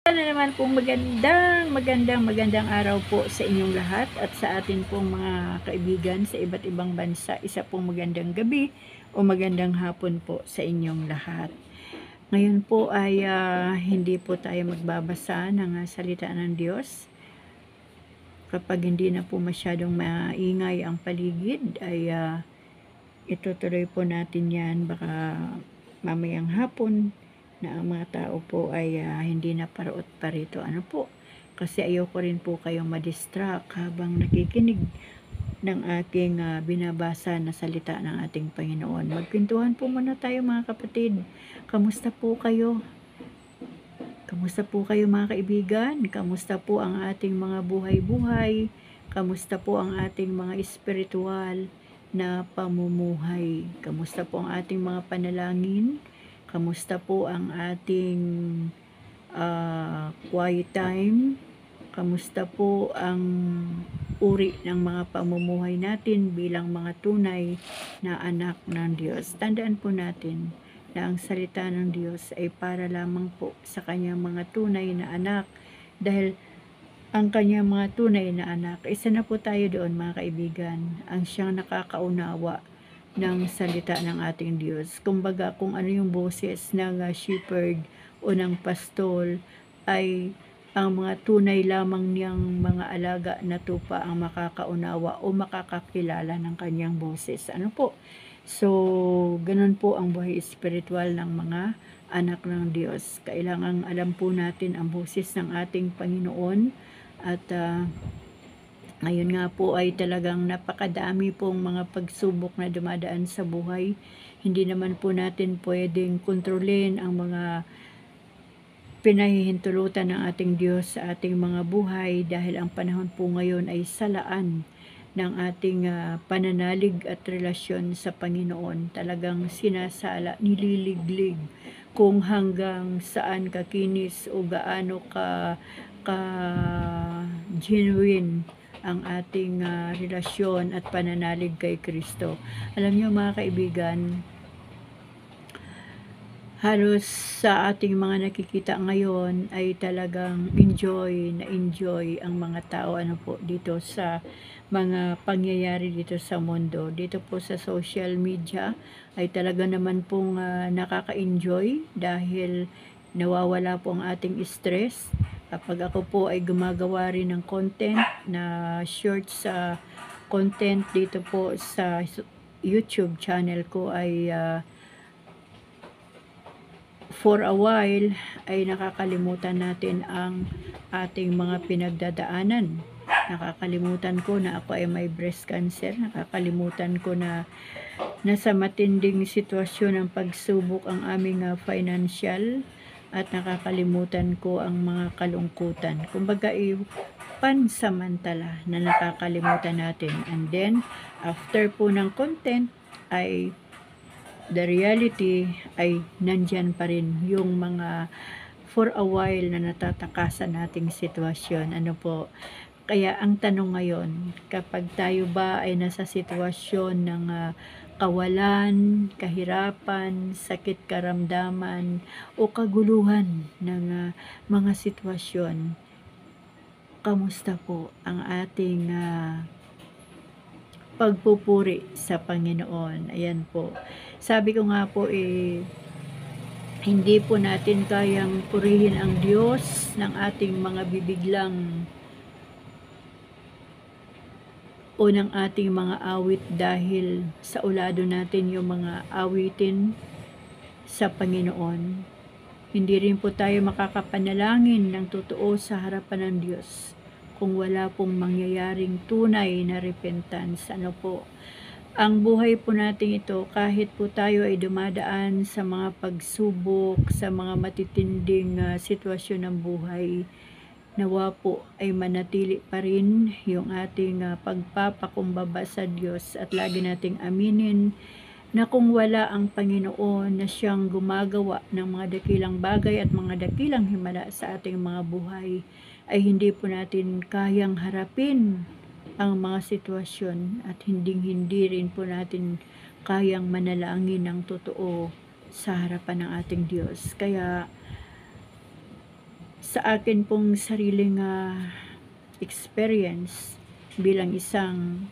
Na naman pong magandang araw po sa inyong lahat at sa atin pong mga kaibigan sa iba't ibang bansa. Isa pong magandang gabi o magandang hapon po sa inyong lahat. Ngayon po ay hindi po tayo magbabasa ng salita ng Diyos. Kapag hindi na po masyadong maingay ang paligid ay itutuloy po natin yan baka mamayang hapon na ang mga tao po ay hindi na paraot pa rito. Ano po? Kasi ayoko rin po kayong madistract habang nakikinig ng ating binabasa na salita ng ating Panginoon. Magkwentuhan po muna tayo mga kapatid. Kamusta po kayo? Kamusta po kayo mga kaibigan? Kamusta po ang ating mga buhay-buhay? Kamusta po ang ating mga espiritual na pamumuhay? Kamusta po ang ating mga panalangin? Kamusta po ang ating quiet time? Kamusta po ang uri ng mga pamumuhay natin bilang mga tunay na anak ng Diyos? Tandaan po natin na ang salita ng Diyos ay para lamang po sa kanyang mga tunay na anak, dahil ang kanyang mga tunay na anak, isa na po tayo doon mga kaibigan, ang siyang nakakaunawa ng salita ng ating Diyos. Kumbaga kung ano yung boses ng shepherd o ng pastol ay ang mga tunay lamang niyang mga alaga na tupa ang makakaunawa o makakakilala ng kanyang boses. Ano po? So, ganun po ang buhay espiritual ng mga anak ng Diyos. Kailangang alam po natin ang boses ng ating Panginoon at ngayon nga po ay talagang napakadami pong mga pagsubok na dumadaan sa buhay. Hindi naman po natin pwedeng kontrolin ang mga pinahihintulutan ng ating Diyos sa ating mga buhay dahil ang panahon po ngayon ay salaan ng ating pananalig at relasyon sa Panginoon. Talagang sinasala, nililiglig kung hanggang saan kakinis o gaano ka genuine ang ating relasyon at pananalig kay Kristo. Alam niyo mga kaibigan, halos sa ating mga nakikita ngayon ay talagang enjoy ang mga tao dito sa mga pangyayari dito sa mundo. Dito po sa social media ay talaga naman pong nakaka-enjoy dahil nawawala po ang ating stress. Kapag ako po ay gumagawa rin ng content na shorts sa content dito po sa YouTube channel ko ay for a while ay nakakalimutan natin ang ating mga pinagdadaanan. Nakakalimutan ko na ako ay may breast cancer. Nakakalimutan ko na nasa matinding sitwasyon ng pagsubok ang aming financial, at nakakalimutan ko ang mga kalungkutan. Kumbaga pansamantala na nakakalimutan natin. And then after po ng content ay the reality ay nandyan pa rin yung mga for a while na natatakasan nating sitwasyon. Ano po? Kaya ang tanong ngayon, kapag tayo ba ay nasa sitwasyon ng kawalan, kahirapan, sakit karamdaman, o kaguluhan ng mga sitwasyon, kamusta po ang ating pagpupuri sa Panginoon? Ayan po. Sabi ko nga po hindi po natin kayang purihin ang Diyos ng ating mga bibig lang o ng ating mga awit dahil sa ulado natin yung mga awitin sa Panginoon. Hindi rin po tayo makakapanalangin ng totoo sa harapan ng Diyos kung wala pong mangyayaring tunay na repentance. Ano po? Ang buhay po natin ito, kahit po tayo ay dumadaan sa mga pagsubok, sa mga matitinding sitwasyon ng buhay, nawa po ay manatili pa rin yung ating pagpapakumbaba sa Diyos, at lagi nating aminin na kung wala ang Panginoon na siyang gumagawa ng mga dakilang bagay at mga dakilang himala sa ating mga buhay, ay hindi po natin kayang harapin ang mga sitwasyon, at hindi rin po natin kayang manalangin ng totoo sa harapan ng ating Diyos. Kaya sa akin pong sariling experience bilang isang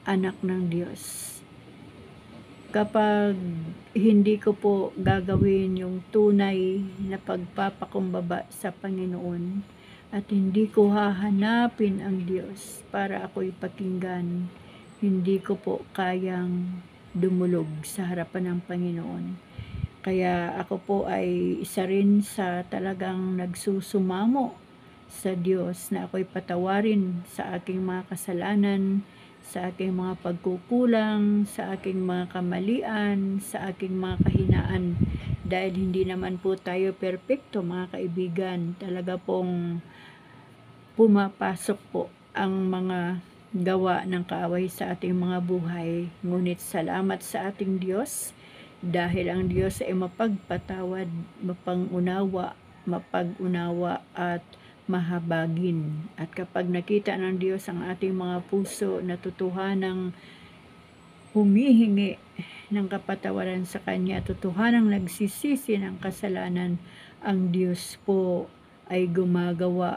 anak ng Diyos. Kapag hindi ko po gagawin yung tunay na pagpapakumbaba sa Panginoon at hindi ko hahanapin ang Diyos para ako'y pakinggan, hindi ko po kayang dumulog sa harapan ng Panginoon. Kaya ako po ay isa rin sa talagang nagsusumamo sa Diyos na ako'y patawarin sa aking mga kasalanan, sa aking mga pagkukulang, sa aking mga kamalian, sa aking mga kahinaan. Dahil hindi naman po tayo perpekto, mga kaibigan. Talaga pong pumapasok po ang mga gawa ng kaaway sa ating mga buhay. Ngunit salamat sa ating Diyos dahil ang Diyos ay mapagpatawad, mapag-unawa at mahabagin. At kapag nakita ng Diyos ang ating mga puso na totohanang humihingi ng kapatawaran sa Kanya, totohanang nagsisisi ng kasalanan, ang Diyos po ay gumagawa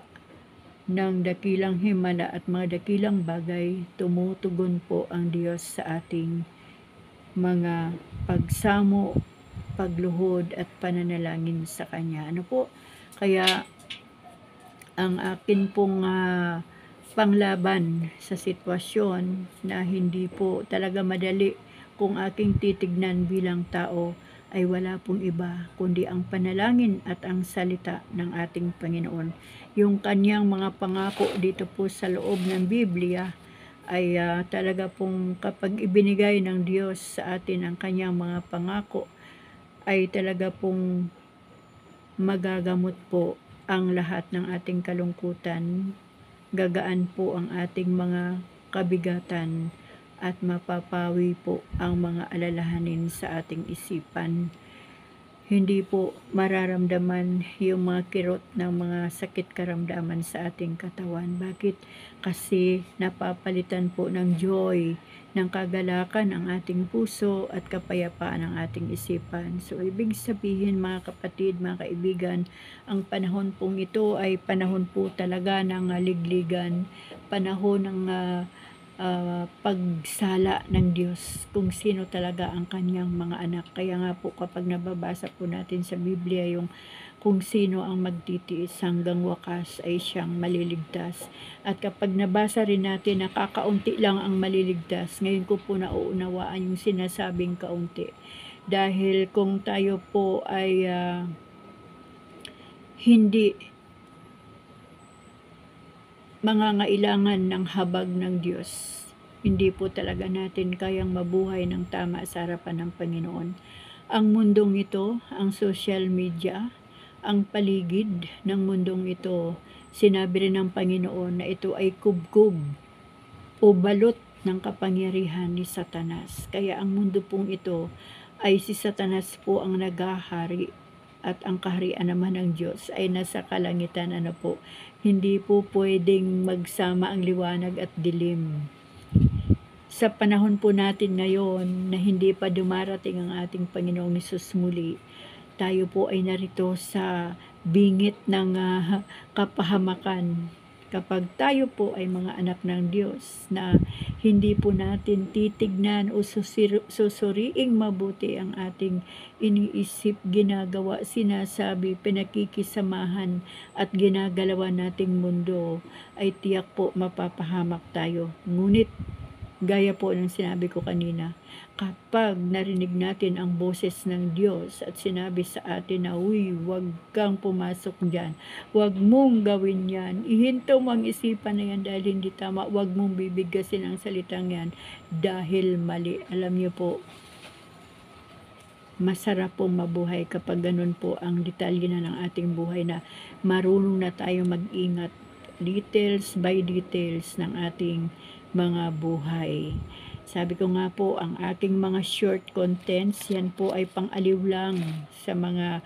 ng dakilang himala at mga dakilang bagay. Tumutugon po ang Diyos sa ating mga pagsamo, pagluhod at pananalangin sa Kanya. Ano po? Kaya ang akin pong panglaban sa sitwasyon na hindi po talaga madali kung aking titignan bilang tao ay wala pong iba kundi ang panalangin at ang salita ng ating Panginoon. Yung kanyang mga pangako dito po sa loob ng Biblia ay talaga pong kapag ibinigay ng Diyos sa atin ang kanyang mga pangako ay talaga pong magagamot po ang lahat ng ating kalungkutan, gagaan po ang ating mga kabigatan at mapapawi po ang mga alalahanin sa ating isipan. Hindi po mararamdaman yung mga kirot ng mga sakit karamdaman sa ating katawan. Bakit? Kasi napapalitan po ng joy, ng kagalakan ang ating puso at kapayapaan ang ating isipan. So, ibig sabihin mga kapatid, mga kaibigan, ang panahon pong ito ay panahon po talaga ng ligligan, panahon ng pagsala ng Diyos kung sino talaga ang kanyang mga anak. Kaya nga po kapag nababasa po natin sa Biblia yung kung sino ang magtitiis hanggang wakas ay siyang maliligtas. At kapag nabasa rin natin na kakaunti lang ang maliligtas, ngayon ko po nauunawaan yung sinasabing kaunti. Dahil kung tayo po ay hindi mangangailangan ng habag ng Diyos, hindi po talaga natin kayang mabuhay ng tama sa harapan ng Panginoon. Ang mundong ito, ang social media, ang paligid ng mundong ito, sinabi rin ng Panginoon na ito ay kubkub o balot ng kapangyarihan ni Satanas. Kaya ang mundo pong ito ay si Satanas po ang nagahari at ang kaharian naman ng Diyos ay nasa kalangitan. Ano po, hindi po pwedeng magsama ang liwanag at dilim. Sa panahon po natin ngayon na hindi pa dumarating ang ating Panginoong Hesus muli, tayo po ay narito sa bingit ng kapahamakan. Kapag tayo po ay mga anak ng Diyos na hindi po natin titignan o susuriing mabuti ang ating iniisip, ginagawa, sinasabi, pinakikisamahan at ginagalawan nating mundo, ay tiyak po mapapahamak tayo. Ngunit gaya po ng sinabi ko kanina, kapag narinig natin ang boses ng Diyos at sinabi sa atin na, uy, huwag kang pumasok dyan, huwag mong gawin yan, ihinto mo ang isipan na yan dahil hindi tama, huwag mong bibigkasin ang salitang yan dahil mali. Alam niyo po, masarap pong mabuhay kapag ganun po ang detalye na ng ating buhay na marunong na tayo mag-ingat details by details ng ating mga buhay. Sabi ko nga po, ang aking mga short contents, yan po ay pang-aliw lang sa mga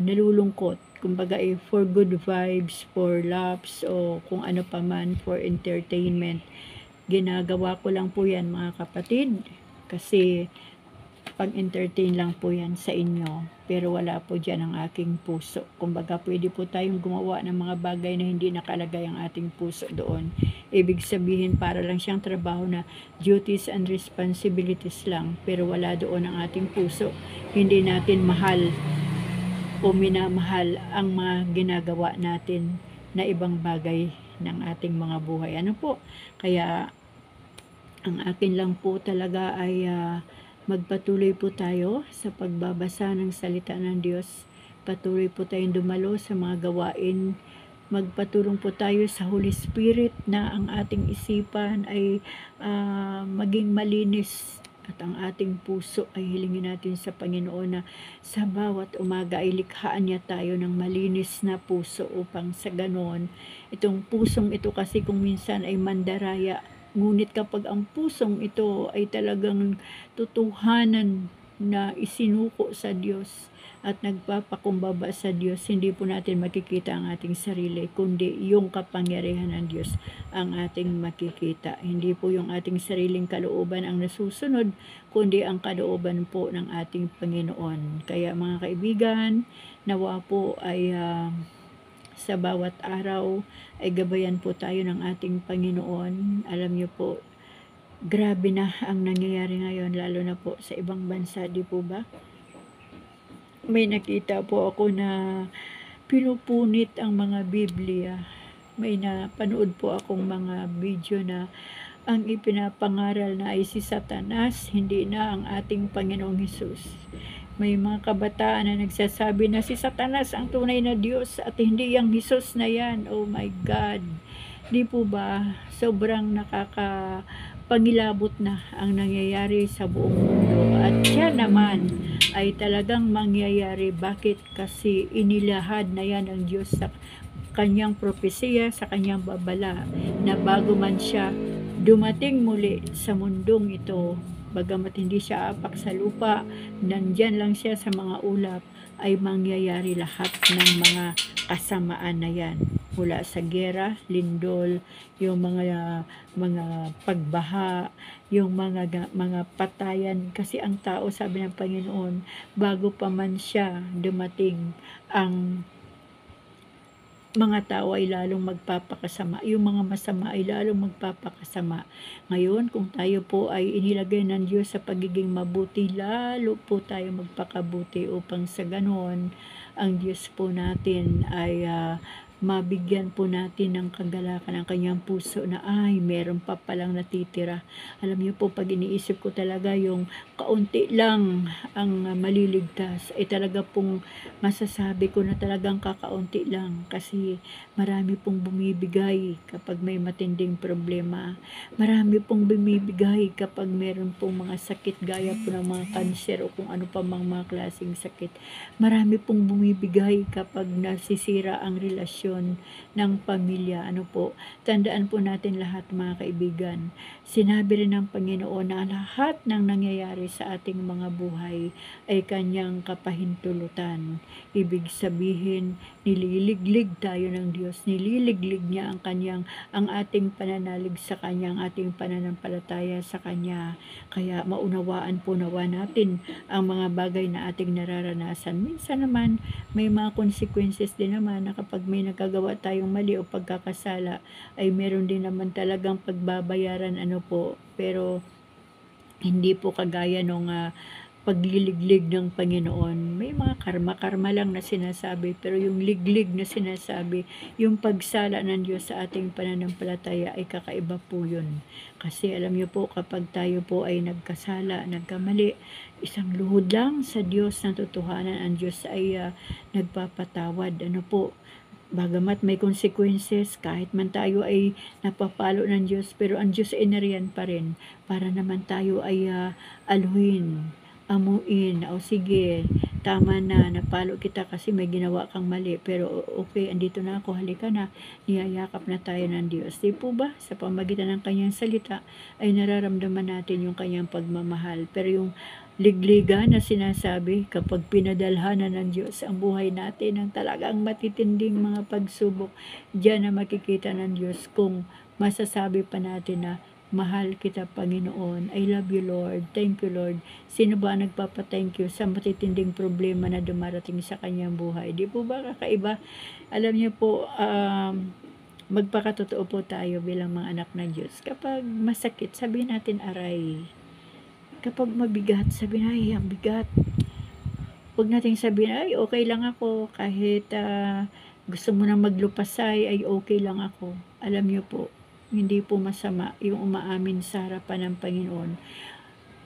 nalulungkot. Kumbaga ay for good vibes, for laughs, o kung ano pa man, for entertainment. Ginagawa ko lang po yan mga kapatid. Kasi pang-entertain lang po yan sa inyo, pero wala po dyan ang aking puso. Kumbaga, pwede po tayong gumawa ng mga bagay na hindi nakalagay ang ating puso doon. Ibig sabihin, para lang siyang trabaho na duties and responsibilities lang, pero wala doon ang ating puso. Hindi natin mahal o minamahal ang mga ginagawa natin na ibang bagay ng ating mga buhay. Ano po? Kaya, ang akin lang po talaga ay magpatuloy po tayo sa pagbabasa ng salita ng Diyos. Patuloy po tayong dumalo sa mga gawain. Magpatulong po tayo sa Holy Spirit na ang ating isipan ay maging malinis at ang ating puso ay hilingin natin sa Panginoon na sa bawat umaga ay likhaan niya tayo ng malinis na puso upang sa ganon, itong pusong ito kasi kung minsan ay mandaraya. Ngunit kapag ang pusong ito ay talagang totohanan na isinuko sa Diyos at nagpapakumbaba sa Diyos, hindi po natin makikita ang ating sarili, kundi yung kapangyarihan ng Diyos ang ating makikita. Hindi po yung ating sariling kalooban ang nasusunod, kundi ang kalooban po ng ating Panginoon. Kaya mga kaibigan, nawa po ay sa bawat araw ay gabayan po tayo ng ating Panginoon. Alam niyo po, grabe na ang nangyayari ngayon, lalo na po sa ibang bansa, di po ba? May nakita po ako na pinupunit ang mga Biblia. May napanood po akong mga video na ang ipinapangaral na ay si Satanas, hindi na ang ating Panginoong Hesus. May mga kabataan na nagsasabi na si Satanas ang tunay na Diyos at hindi yung Hesus na yan. Oh my God! Di po ba? Sobrang nakakapangilabot na ang nangyayari sa buong mundo. At siya naman ay talagang mangyayari. Bakit? Kasi inilahad na yan ng Diyos sa kanyang propesiya, sa kanyang babala, na bago man siya dumating muli sa mundong ito, bagamat hindi siya apak sa lupa, nandyan lang siya sa mga ulap, ay mangyayari lahat ng mga kasamaan na yan. Mula sa gera, lindol, yung mga pagbaha, yung mga patayan. Kasi ang tao, sabi ng Panginoon, bago pa man siya dumating, ang mga tao ay lalong magpapakasama. Yung mga masama ay lalong magpapakasama. Ngayon, kung tayo po ay inilagay ng Diyos sa pagiging mabuti, lalo po tayo magpakabuti upang sa ganon, ang Diyos po natin ay mabigyan po natin ng kagalakan ng kanyang puso na ay meron pa palang natitira. Alam niyo po, pag iniisip ko talaga yung kaunti lang ang maliligtas, ay talaga pong masasabi ko na talagang kakaunti lang, kasi marami pong bumibigay kapag may matinding problema. Marami pong bumibigay kapag meron pong mga sakit gaya po ng mga kanser o kung ano pa mga klaseng sakit. Marami pong bumibigay kapag nasisira ang relasyon ng pamilya. Ano po, tandaan po natin lahat mga kaibigan. Sinabi rin ng Panginoon na lahat ng nangyayari sa ating mga buhay ay kanyang kapahintulutan. Ibig sabihin, nililiglig tayo ng Diyos. Nililiglig niya ang ating pananalig sa Kanya, ang ating pananampalataya sa Kanya. Kaya maunawaan po nawa natin ang mga bagay na ating nararanasan. Minsan naman, may mga consequences din naman na kapag may nagagawa tayong mali o pagkakasala, ay meron din naman talagang pagbabayaran, ano po. Pero hindi po kagaya nung pagliliglig ng Panginoon. May mga karma-karma lang na sinasabi, pero yung liglig na sinasabi, yung pagsala ng Diyos sa ating pananampalataya ay kakaiba po yun. Kasi alam niyo po, kapag tayo po ay nagkasala, nagkamali, isang luhod lang sa Diyos ng totohanan, ang Diyos ay nagpapatawad. Ano po, bagamat may consequences, kahit man tayo ay napapalo ng Diyos, pero ang Diyos ay nariyan pa rin para naman tayo ay aluhin, amuin, o sige, tama na, napalo kita kasi may ginawa kang mali, pero okay, andito na ako, halika na, niyayakap na tayo ng Diyos. Di po ba? Sa pamagitan ng kanyang salita, ay nararamdaman natin yung kanyang pagmamahal. Pero yung ligligan na sinasabi, kapag pinadalhanan ng Diyos ang buhay natin ng talagang matitinding mga pagsubok, diyan na makikita ng Diyos kung masasabi pa natin na Mahal kita, Panginoon. I love you, Lord. Thank you, Lord. Sino ba nagpapa-thank you sa matitinding problema na dumarating sa kanyang buhay? Di po ba kakaiba? Alam niyo po, magpakatotoo po tayo bilang mga anak ng Diyos. Kapag masakit, sabihin natin aray. Kapag mabigat, sabihin ay ang bigat. Huwag nating sabihin ay okay lang ako. Kahit gusto mo nang maglupasay ay okay lang ako. Alam niyo po, hindi po masama yung umaamin sa harapan ng Panginoon.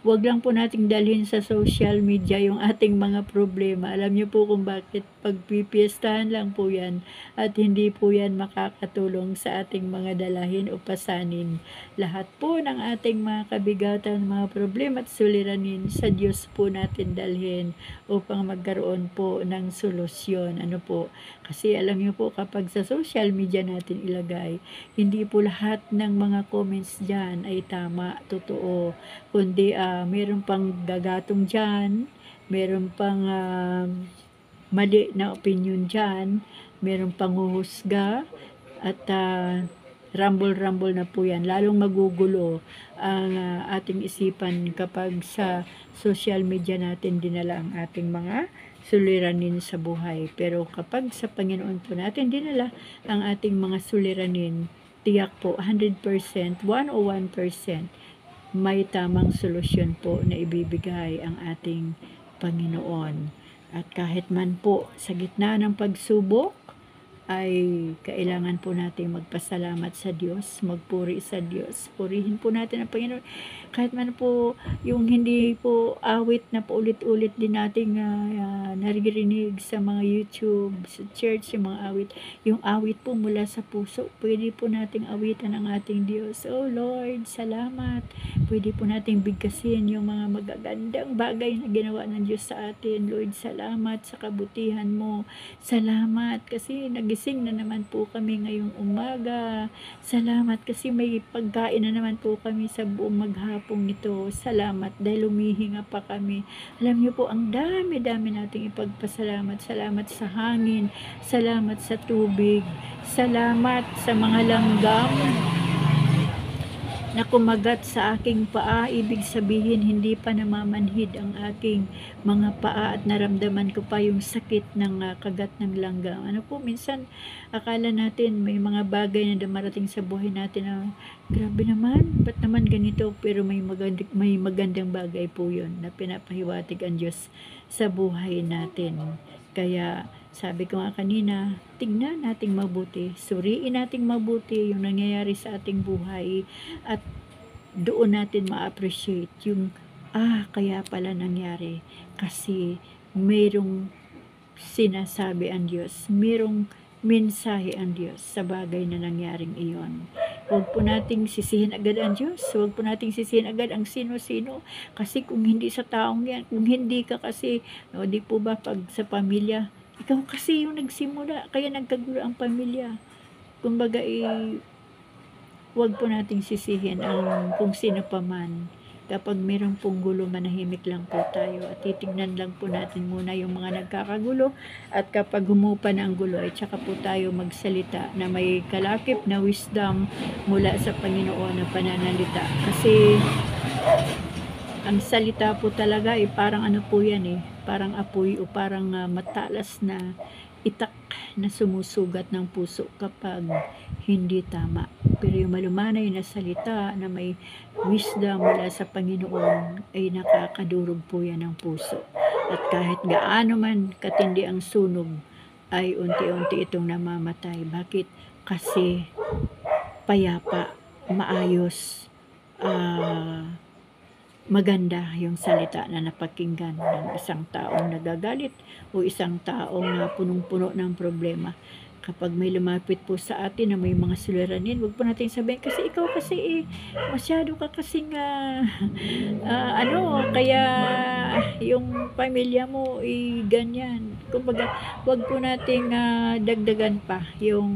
Huwag lang po nating dalhin sa social media yung ating mga problema. Alam niyo po kung bakit pagpipiestahan lang po yan at hindi po yan makakatulong sa ating mga dalahin o pasanin. Lahat po ng ating mga kabigatan, mga problema at suliranin sa Diyos po natin dalhin upang magkaroon po ng solusyon. Ano po? Kasi alam niyo po kapag sa social media natin ilagay, hindi po lahat ng mga comments dyan ay tama, totoo. Kundi meron pang gagatong dyan, meron pang mali na opinion dyan, meron pang huhusga, at rumble-rumble na po yan. Lalong magugulo ang ating isipan kapag sa social media natin dinala ang ating mga suliranin sa buhay. Pero kapag sa Panginoon po natin dinala ang ating mga suliranin, tiyak po 100%, 101%, may tamang solusyon po na ibibigay ang ating Panginoon. At kahit man po sa gitna ng pagsubok, ay kailangan po natin magpasalamat sa Diyos, magpuri sa Diyos. Purihin po natin ang Panginoon. Kahit man po yung hindi po awit na paulit-ulit din nating naririnig sa mga YouTube, sa church, yung mga awit. Yung awit po mula sa puso. Pwede po nating awitan ang ating Diyos. Oh Lord, salamat. Pwede po nating bigkasin yung mga magagandang bagay na ginawa ng Diyos sa atin. Lord, salamat sa kabutihan mo. Salamat kasi nagising na naman po kami ngayong umaga. Salamat kasi may pagkain na naman po kami sa buong maghapong ito. Salamat dahil humihinga pa kami. Alam niyo po, ang dami-dami nating ipagpasalamat. Salamat sa hangin. Salamat sa tubig. Salamat sa mga langgam na kumagat sa aking paa. Ibig sabihin hindi pa namamanhid ang aking mga paa at naramdaman ko pa yung sakit ng kagat ng langgam. Ano po, minsan akala natin may mga bagay na dumarating sa buhay natin na grabe naman, ba't naman ganito? Pero may magandang bagay po yun na pinapahiwatig ang Diyos sa buhay natin. Kaya sabi ko nga kanina, tingnan nating mabuti, suriin nating mabuti yung nangyayari sa ating buhay at doon natin ma-appreciate yung kaya pala nangyari kasi mayroong sinasabi ang Diyos, mayroong mensahe ang Diyos sa bagay na nangyaring iyon. Huwag po nating sisihin agad ang Diyos, huwag po nating sisihin agad ang sino-sino kasi kung hindi sa taong yan, kung hindi ka kasi, no, di po ba pag sa pamilya, ikaw kasi yung nagsimula, kaya nagkagulo ang pamilya. Kumbaga, huwag po nating sisihin ang kung sino pa man. Kapag mayroong pong gulo, manahimik lang po tayo at titignan lang po natin muna yung mga nagkakagulo at kapag humupa na ang gulo, ay tsaka po tayo magsalita na may kalakip na wisdom mula sa Panginoon na pananalita. Kasi ang salita po talaga parang ano po yan parang apoy o parang matalas na itak na sumusugat ng puso kapag hindi tama. Pero yung malumanay na salita na may wisdom mula sa Panginoon ay nakakadurog po yan ng puso. At kahit gaano man katindi ang sunog ay unti-unti itong namamatay. Bakit? Kasi payapa, maayos, maganda yung salita na napakinggan ng isang taong nagagalit o isang taong punong-puno ng problema. Kapag may lumapit po sa atin na may mga suliranin, huwag po natin sabihin, kasi ikaw kasi masyado ka kasing kaya yung pamilya mo ganyan. Kumbaga, huwag po nating dagdagan pa yung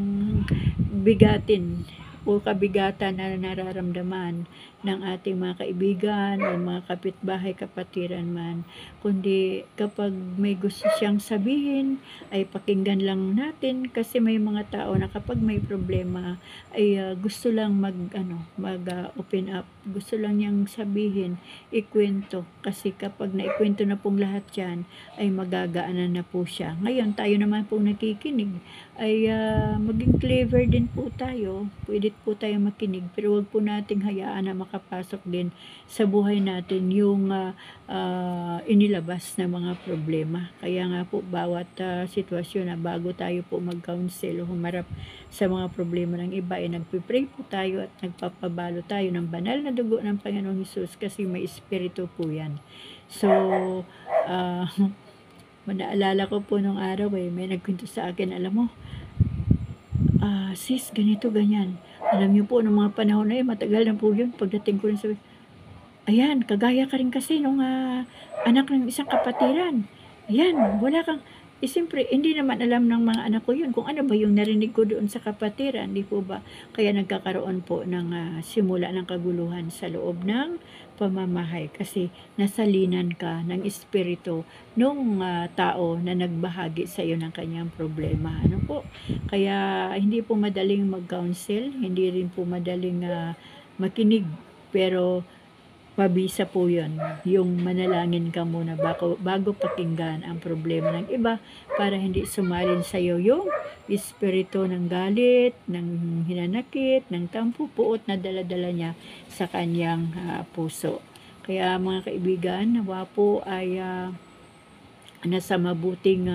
bigatin o kabigatan na nararamdaman ng ating mga kaibigan o mga kapitbahay, kapatiran man, kundi kapag may gusto siyang sabihin ay pakinggan lang natin, kasi may mga tao na kapag may problema ay gusto lang mag open up, gusto lang niyang sabihin, ikwento, kasi kapag naikwento na pong lahat yan ay magagaanan na po siya. Ngayon tayo naman pong nakikinig ay maging clever din po tayo, pwede po tayo makinig, pero wag po nating hayaan na makapasok din sa buhay natin yung inilabas na mga problema. Kaya nga po bawat sitwasyon na bago tayo po mag-counsel o humarap sa mga problema ng iba ay nagpipray po tayo at nagpapabalo tayo ng banal na dugo ng Panginoong Hesus, kasi may espiritu po yan. So naalala ko po nung araw may nagkwento sa akin, alam mo, sis, ganito, ganyan. Alam niyo po, nung mga panahon na yun, matagal na po yun, pagdating ko rin sabi, ayan, kagaya ka rin kasi nung anak ng isang kapatiran. Ayan, wala kang, siyempre, hindi naman alam ng mga anak ko yun, kung ano ba yung narinig ko doon sa kapatiran, di po ba? Kaya nagkakaroon po ng simula ng kaguluhan sa loob ng pamamahay, kasi nasalinan ka ng espiritu nung tao na nagbahagi sa iyo ng kanyang problema. Ano po? Kaya hindi po madaling mag-counsel, hindi rin po madaling makinig, pero mabisa po yun, yung manalangin ka muna bago pakinggan ang problema ng iba, para hindi sumalin sa iyo yung espiritu ng galit, ng hinanakit, ng tampupuot na daladala niya sa kanyang puso. Kaya mga kaibigan, nawa po ay nasa mabuting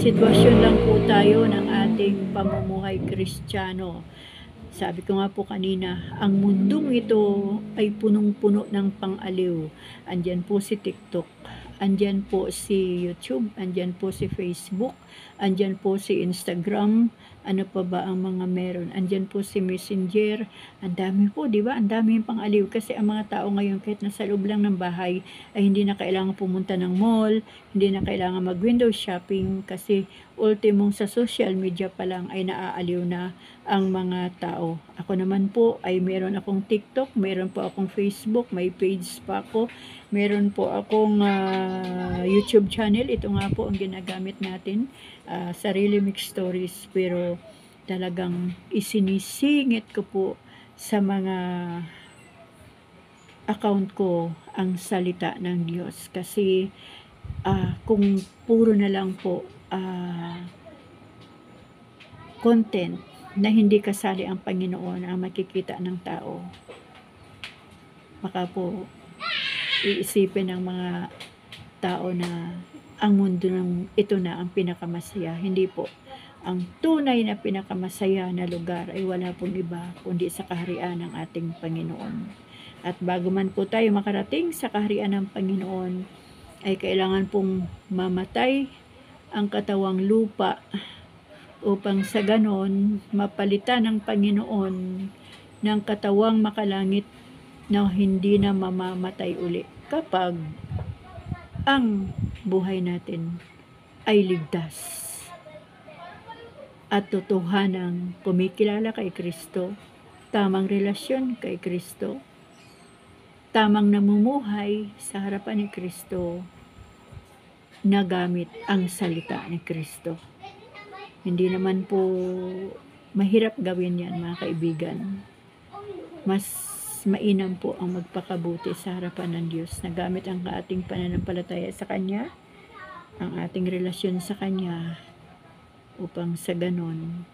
sitwasyon lang po tayo ng ating pamumuhay Kristiyano. Sabi ko nga po kanina, ang mundong ito ay punong-puno ng pang-aliw. Andyan po si TikTok, andyan po si YouTube, andyan po si Facebook, andyan po si Instagram, ano pa ba ang mga meron? Andyan po si Messenger, ang dami po, di ba? Ang dami yung pang-aliw, kasi ang mga tao ngayon kahit nasa loob lang ng bahay ay hindi na kailangan pumunta ng mall, hindi na kailangan mag-window shopping, kasi ultimong sa social media pa lang ay naaaliw na ang mga tao. Ako naman po ay meron akong TikTok, meron po akong Facebook, may page pa ako, meron po akong YouTube channel. Ito nga po ang ginagamit natin, Sarili Mix Stories, pero talagang isinisingit ko po sa mga account ko ang salita ng Diyos, kasi kung puro na lang po content na hindi kasali ang Panginoon ang makikita ng tao, baka po iisipin ng mga tao na ang mundo ng ito na ang pinakamasaya. Hindi po. Ang tunay na pinakamasaya na lugar ay wala pong iba kundi sa kaharian ng ating Panginoon. At bago man po tayo makarating sa kaharian ng Panginoon, ay kailangan pong mamatay ang katawang lupa, upang sa ganon mapalitan ng Panginoon ng katawang makalangit na hindi na mamamatay uli, kapag ang buhay natin ay ligtas at totohanang kumikilala kay Kristo, tamang relasyon kay Kristo, tamang namumuhay sa harapan ni Kristo, na gamit ang salita ni Kristo. Hindi naman po mahirap gawin yan, mga kaibigan. Mas mainam po ang magpakabuti sa harapan ng Diyos, na gamit ang ating pananampalataya sa Kanya, ang ating relasyon sa Kanya, upang sa ganon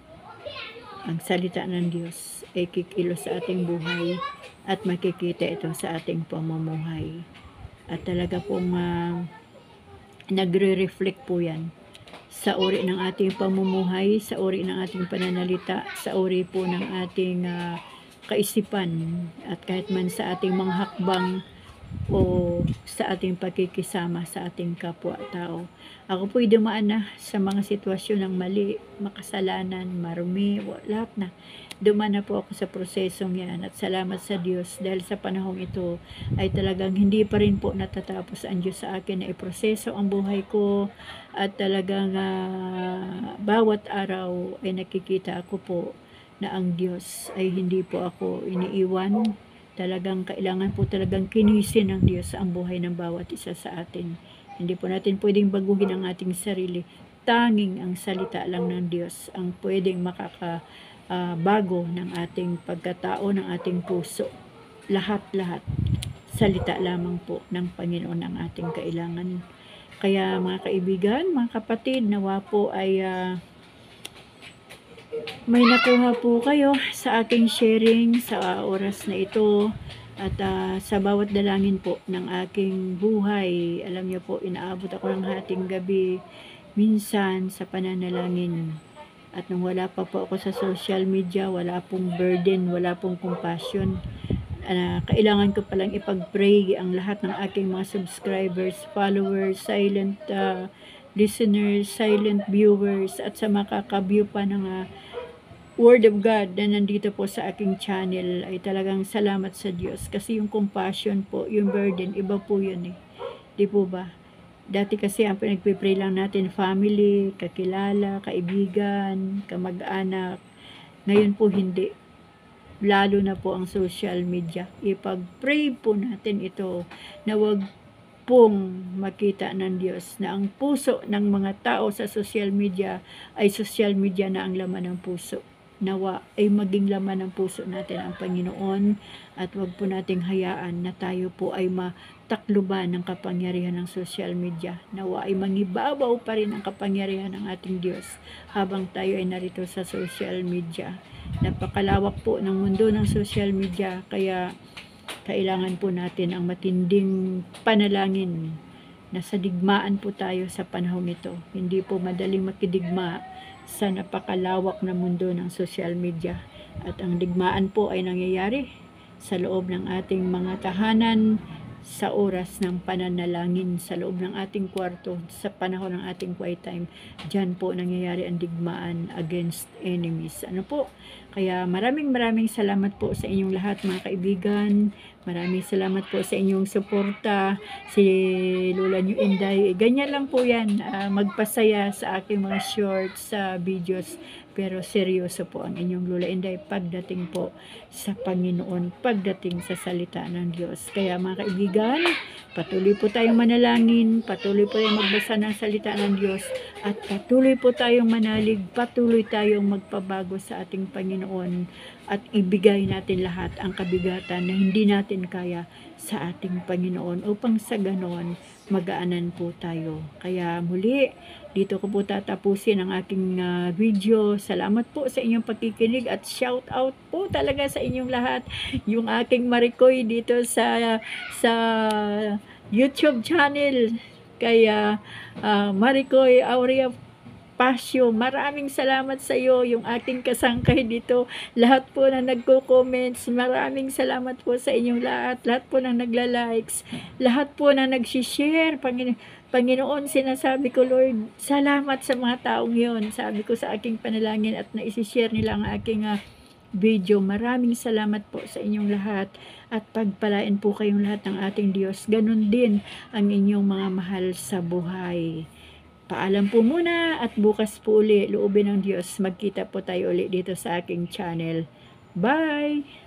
ang salita ng Diyos ay kikilos sa ating buhay at makikita ito sa ating pamumuhay. At talaga pong nagre-reflect po yan sa uri ng ating pamumuhay, sa uri ng ating pananalita, sa uri po ng ating kaisipan, at kahit man sa ating mga hakbang o sa ating pakikisama sa ating kapwa-tao. Ako po'y dumaan na sa mga sitwasyon ng mali, makasalanan, marumi, lahat na. Dumaan na po ako sa prosesong yan, at salamat sa Diyos dahil sa panahong ito ay talagang hindi pa rin po natatapos ang Diyos sa akin na iproseso ang buhay ko, at talagang bawat araw ay nakikita ako po na ang Diyos ay hindi po ako iniiwan, Talagang kailangan po talagang kinisin ng Diyos ang buhay ng bawat isa sa atin. Hindi po natin pwedeng baguhin ang ating sarili. Tanging ang salita lang ng Diyos ang pwedeng bago ng ating pagkatao, ng ating puso. Lahat-lahat. Salita lamang po ng Panginoon ang ating kailangan. Kaya mga kaibigan, mga kapatid, nawa po ay may nakuha po kayo sa aking sharing sa oras na ito. At sa bawat dalangin po ng aking buhay, alam niyo po, inaabot ako ng hating gabi minsan sa pananalangin. At nung wala pa po ako sa social media, wala pong burden, wala pong compassion. Kailangan ko palang ipag-pray ang lahat ng aking mga subscribers, followers, silent listeners, silent viewers, at sa makaka-view pa ng Word of God na nandito po sa aking channel. Ay talagang salamat sa Diyos, kasi yung compassion po, yung burden, iba po yun di po ba? Dati kasi ang pinagpipray lang natin family, kakilala, kaibigan, kamag-anak. Ngayon po hindi, lalo na po ang social media. Ipag-pray po natin ito na wag pong makita ng Diyos na ang puso ng mga tao sa social media ay social media na ang laman ng puso. Nawa ay maging laman ng puso natin ang Panginoon, at wag po nating hayaan na tayo po ay matakluban ng kapangyarihan ng social media. Nawa ay mangibabaw pa rin ang kapangyarihan ng ating Diyos habang tayo ay narito sa social media. Napakalawak po ng mundo ng social media, kaya kailangan po natin ang matinding panalangin. Nasa digmaan po tayo sa panahon ito. Hindi po madaling makidigma sa napakalawak na mundo ng social media. At ang digmaan po ay nangyayari sa loob ng ating mga tahanan, sa oras ng pananalangin, sa loob ng ating kwarto, sa panahon ng ating quiet time. Diyan po nangyayari ang digmaan against enemies. Kaya maraming salamat po sa inyong lahat, mga kaibigan. Maraming salamat po sa inyong suporta. Si Lola New Inday, ganyan lang po yan, magpasaya sa aking mga shorts, videos. Pero seryoso po ang inyong Lola Inday pagdating po sa Panginoon, pagdating sa salita ng Diyos. Kaya mga kaibigan, patuloy po tayong manalangin, patuloy po tayong magbasa ng salita ng Diyos, at patuloy po tayong manalig, patuloy tayong magpabago sa ating Panginoon, at ibigay natin lahat ang kabigatan na hindi natin kaya sa ating Panginoon, upang sa ganon magaanan po tayo. Kaya muli, dito ko po tatapusin ang aking video. Salamat po sa inyong pakikinig, at shout out po talaga sa inyong lahat. Yung aking Maricoy dito sa YouTube channel. Kaya Maricoy Aurea Pasio, maraming salamat sa iyo. Yung aking kasangkay dito, lahat po na nagko-comments, maraming salamat po sa inyong lahat. Lahat po na nagla-likes, lahat po na nag-share. Panginoon, sinasabi ko, Lord, salamat sa mga taong yon. Sabi ko sa aking panalangin, at naisishare nila ang aking video. Maraming salamat po sa inyong lahat, at pagpalain po kayong lahat ng ating Diyos. Ganon din ang inyong mga mahal sa buhay. Paalam po muna, at bukas po uli, loobin ng Diyos, magkita po tayo uli dito sa aking channel. Bye!